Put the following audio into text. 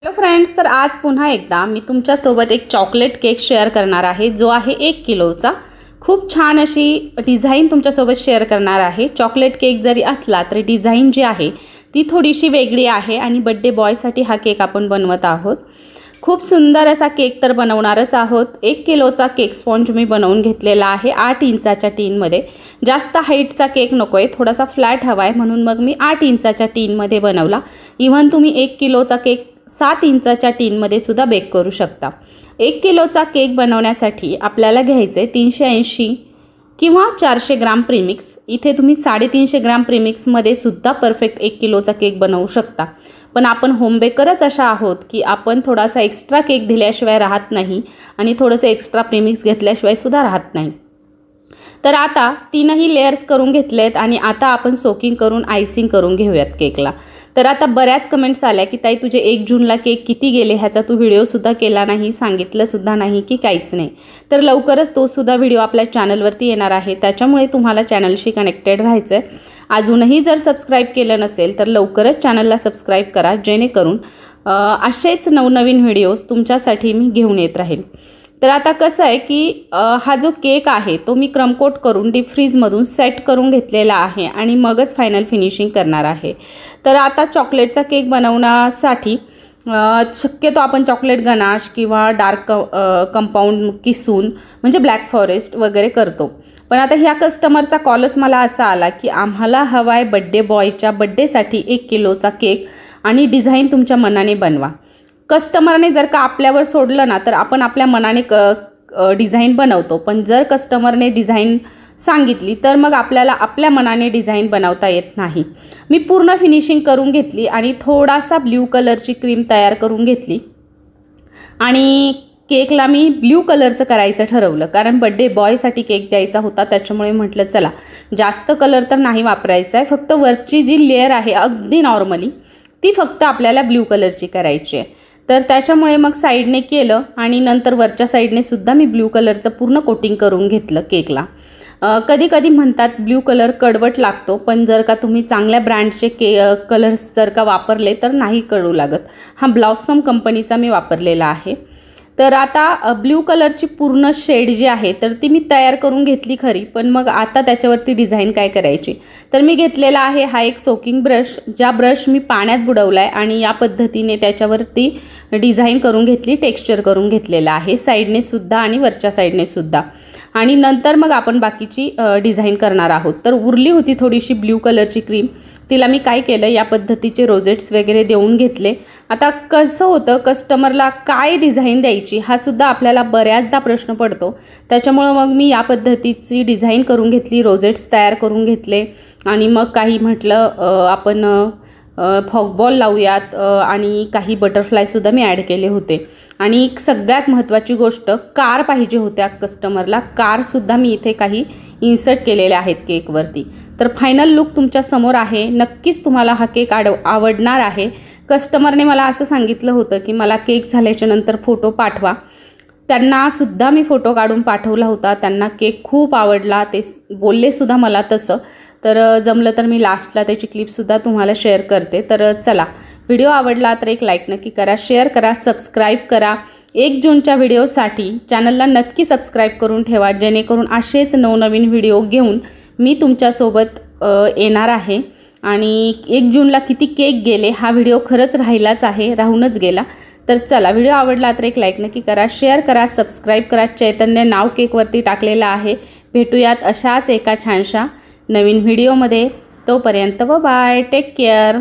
Hello friends, तर आज पुन्हा एकदा मी तुमच्यासोबत एक चॉकलेट केक शेअर करणार आहे जो आहे 1 किलोचा। खूप छान अशी डिझाइन तुमच्यासोबत शेअर करणार आहे। चॉकलेट केक जरी असला तरी डिझाइन जी आहे ती थोडीशी वेगळी आहे आणि बर्थडे बॉयसाठी हा केक आपण बनवत आहोत। खूप सुंदर असा केक तर बनवणारच आहोत। 1 किलोचा केक स्पॉन्ज मी बनवून घेतलेला आहे 8 इंचाच्या टीनमध्ये। जास्त हाईटचा केक नकोय, थोडासा फ्लॅट हवाय, म्हणून मग मी 8 इंचाच्या टीनमध्ये बनवला। इव्हन तुम्ही 1 किलोचा केक 7 इंचाच्या टीनमध्ये सुद्धा बेक करू शकता। 1 किलोचा केक बनवण्यासाठी आपल्याला घ्यायचे 380 किंवा 400 ग्राम प्रीमिक्स। इथे तुम्ही 350 ग्राम प्रीमिक्समध्ये सुद्धा परफेक्ट 1 किलोचा केक बनवू शकता। पण आपण होम बेकरच अशा आहोत की आपण थोडासा एक्स्ट्रा केक दिल्याशिवाय राहत नाही आणि थोडंसं एक्स्ट्रा प्रीमिक्स घेतल्याशिवाय सुद्धा राहत नाही। तर आता तीनही लेयर्स करून घेतलेत आणि आता आपण सोकिंग करून आयसिंग करून घेऊयात केकला। तर आता बऱ्याच कमेंट्स आल्या की ताई तुझे 1 जूनला केक किती गेले, ह्याचा तू व्हिडिओ सुद्धा केला नाही, सांगितलं सुद्धा नाही की काहीच नाही। तर लवकरच तो सुद्धा व्हिडिओ आपल्या चॅनलवरती येणार आहे, त्याच्यामुळे तुम्हाला चॅनलशी कनेक्टेड राहायचं आहे। अजूनही जर सबस्क्राइब केलं नसेल तर लवकरच चॅनलला सबस्क्राइब करा, जेणेकरून असेच नवनवीन व्हिडिओज तुमच्यासाठी मी घेऊन येत राहील। तर आता कसं आहे की हा जो केक आहे तो मी क्रम कोट करून डीप फ्रीजमधून सेट करून घेतलेला आहे आणि मगच फायनल फिनिशिंग करणार आहे। तर आता चॉकलेटचा केक बनवण्यासाठी शक्यतो आपण चॉकलेट गनाश किंवा डार्क कंपाऊंड किसून म्हणजे ब्लॅक फॉरेस्ट वगैरे करतो। पण आता ह्या कस्टमरचा कॉलच मला असा आला की आम्हाला हवाय बर्थडे बॉयच्या बर्थडेसाठी 1 किलोचा केक आणि डिझाइन तुमच्या मनाने बनवा। कस्टमरने जर का आपल्यावर सोडलं ना तर आपण आपल्या मनाने डिझाइन बनवतो, पण जर कस्टमरने डिझाइन सांगितली तर मग आपल्याला आपल्या मनाने डिझाइन बनवता येत नाही। मी पूर्ण फिनिशिंग करून घेतली आणि थोडासा ब्ल्यू कलरची क्रीम तयार करून घेतली आणि केकला मी ब्ल्यू कलरचं करायचं ठरवलं, कारण बर्थडे बॉयसाठी केक द्यायचा होता। त्याच्यामुळे म्हटलं चला जास्त कलर तर नाही वापरायचा आहे, फक्त वरची जी लेयर आहे अगदी नॉर्मली ती फक्त आपल्याला ब्ल्यू कलरची करायची आहे। तर त्याच्यामुळे मग साईडने केलं आणि नंतर वरच्या साईडने सुद्धा मी ब्ल्यू कलरचं पूर्ण कोटिंग करून घेतलं केकला। कधी कधी म्हणतात ब्ल्यू कलर कडवट लागतो, पण जर का तुम्ही चांगल्या ब्रँडचे कलर्स जर का वापरले तर नाही कडू लागत। हा ब्लॉसम कंपनीचा मी वापरलेला आहे। तर आता ब्ल्यू कलरची पूर्ण शेड जी आहे तर ती मी तयार करून घेतली खरी, पण मग आता त्याच्यावरती डिझाइन काय करायची। तर मी घेतलेला आहे हा एक सोकिंग ब्रश, ज्या ब्रश मी पाण्यात बुडवलाय आणि या पद्धतीने त्याच्यावरती डिझाइन करून घेतली, टेक्स्चर करून घेतलेला आहे साईडने सुद्धा आणि वरच्या साईडने सुद्धा। आणि नंतर मग आपण बाकीची डिझाइन करणार आहोत। तर उरली होती थोडीशी ब्ल्यू कलरची क्रीम, तिला मी काय केलं या पद्धतीचे रोजेट्स वगैरे देऊन घेतले। आता कसं होतं कस्टमरला काय डिझाइन द्यायची हा सुद्धा आपल्याला बऱ्याचदा प्रश्न पडतो, त्याच्यामुळे मग मी या पद्धतीची डिझाइन करून घेतली, रोजेट्स तयार करून घेतले आणि मग काही म्हटलं आपण फॉगबॉल लावूयात आणि काही बटरफ्लाय सुद्धा मी ॲड केले होते। आणि सगळ्यात महत्त्वाची गोष्ट कार पाहिजे होत्या कस्टमरला, कार सुद्धा मी इथे काही इन्सर्ट केलेले आहेत केकवरती। तर फायनल लुक तुमच्या समोर आहे, नक्कीच तुम्हाला हा केक आवडणार आहे। कस्टमरने मला असं सांगितलं होतं की मला केक झाल्याच्या नंतर फोटो पाठवा, त्यांना सुद्धा मी फोटो काढून पाठवला होता, त्यांना केक खूप आवडला, ते बोलले सुद्धा मला तसं। तर जमलं तर मी लास्टला त्याची क्लिपसुद्धा तुम्हाला शेअर करते। तर चला, व्हिडिओ आवडला तर एक लाईक नक्की करा, शेअर करा, सबस्क्राईब करा। 1 जूनच्या व्हिडिओसाठी चॅनलला नक्की सबस्क्राईब करून ठेवा, जेणेकरून असेच नवनवीन व्हिडिओ घेऊन मी तुमच्यासोबत येणार आहे। आणि 1 जूनला किती केक गेले हा व्हिडिओ खरंच राहिलाच आहे, राहूनच गेला। तर चला, व्हिडिओ आवडला तर एक लाईक नक्की करा, शेअर करा, सबस्क्राईब करा। चैतन्य नाव केकवरती टाकलेलं आहे। भेटूयात अशाच एका छानशा नवीन व्हिडिओमध्ये, तोपर्यंत बाय, टेक केअर।